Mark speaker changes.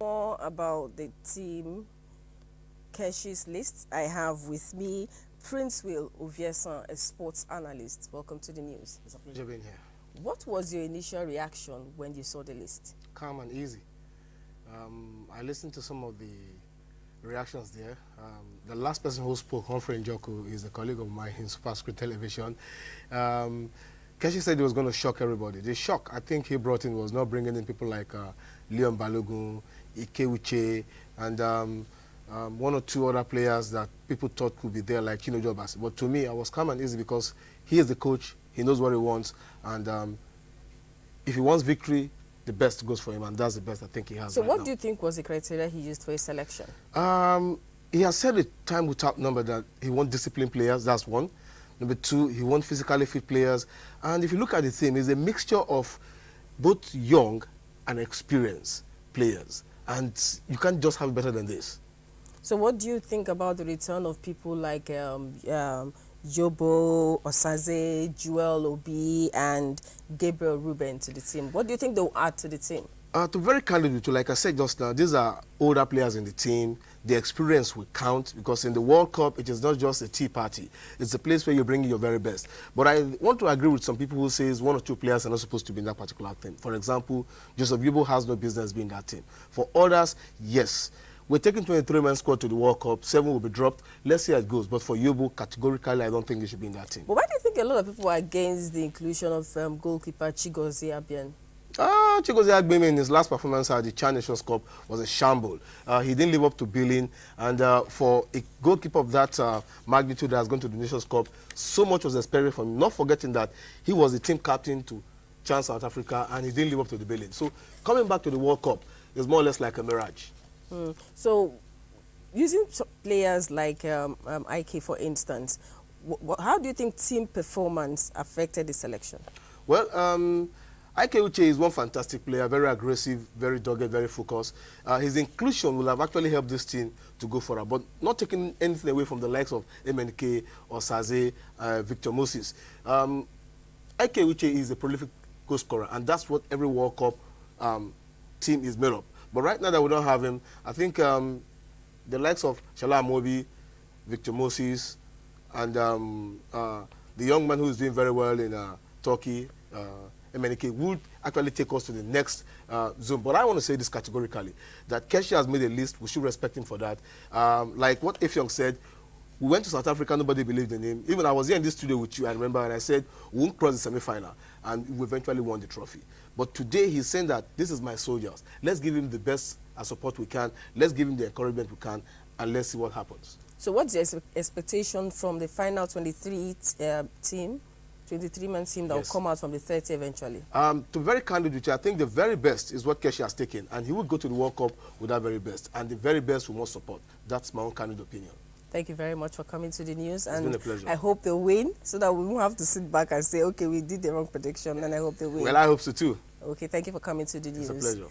Speaker 1: More about the team Keshi's list, I have with me Princewill Oviesan, a sports analyst. Welcome to the news.
Speaker 2: It's a pleasure being here.
Speaker 1: What was your initial reaction when you saw the list?
Speaker 2: Calm and easy. I listened to some of the reactions there. The last person who spoke, Humphrey Njoku, is a colleague of mine in Superscript Television. Keshi said he was going to shock everybody. The shock I think he brought in was not bringing in people like Leon Balogun, Ike and one or two other players that people thought could be there, like Kino Jobas. But to me, I was calm and easy because he is the coach, he knows what he wants, and if he wants victory, the best goes for him, and that's the best I think he has.
Speaker 1: So
Speaker 2: right
Speaker 1: what
Speaker 2: now.
Speaker 1: do you think was the criteria he used for his selection?
Speaker 2: He has said a time without number that he wants disciplined players, that's one. Number two, he wants physically fit players. And if you look at the team, it's a mixture of both young and experienced players. And you can't just have better than this.
Speaker 1: So what do you think about the return of people like Jobo, Osaze, Joel Obi, and Gabriel Ruben to the team? What do you think they'll add to the team?
Speaker 2: To be very candid with you, like I said just now, these are older players in the team. The experience will count because in the World Cup, it is not just a tea party. It's a place where you bring in your very best. But I want to agree with some people who say one or two players are not supposed to be in that particular team. For example, Joseph Yobo has no business being in that team. For others, yes. We're taking 23-man squad to the World Cup. 7 will be dropped. Let's see how it goes. But for Yobo, categorically, I don't think he should be in that team.
Speaker 1: But why do you think a lot of people are against the inclusion of goalkeeper Chigozie Abian?
Speaker 2: Chigozie Agbemi in his last performance at the Chan Nations Cup was a shamble. He didn't live up to billing, and for a goalkeeper of that magnitude that has gone to the Nations Cup, so much was expected from him, not forgetting that he was the team captain to Chan South Africa, and he didn't live up to the billing. So coming back to the World Cup is more or less like a mirage.
Speaker 1: So using players like Ike, for instance, how do you think team performance affected the selection?
Speaker 2: Well, Ike Uche is one fantastic player, very aggressive, very dogged, very focused. His inclusion will have actually helped this team to go further, but not taking anything away from the likes of MNK or Saze, Victor Moses. Ike Uche is a prolific goal scorer, and that's what every World Cup team is made of. But right now that we don't have him, I think the likes of Shala Amobi, Victor Moses, and the young man who is doing very well in Turkey, MNK, would actually take us to the next zone. But I want to say this categorically, that Keshi has made a list. We should respect him for that. Like what Effiong said, we went to South Africa, nobody believed in him. Even I was here in this studio with you, I remember, and I said, we won't cross the semi-final, and we eventually won the trophy. But today he's saying that this is my soldiers. Let's give him the best support we can. Let's give him the encouragement we can, and let's see what happens.
Speaker 1: So what's the expectation from the final 23 team? 23-man team that will come out from the 30 eventually? To
Speaker 2: be very candid with you, I think the very best is what Keshi has taken, and he will go to the World Cup with that very best, and the very best will more support. That's my own candid opinion.
Speaker 1: Thank you very much for coming to the news.
Speaker 2: It's been a pleasure.
Speaker 1: I hope they win so that we won't have to sit back and say, okay, we did the wrong prediction, and I hope they win.
Speaker 2: Well, I hope so too.
Speaker 1: Okay, thank you for coming to the news.
Speaker 2: It's a pleasure.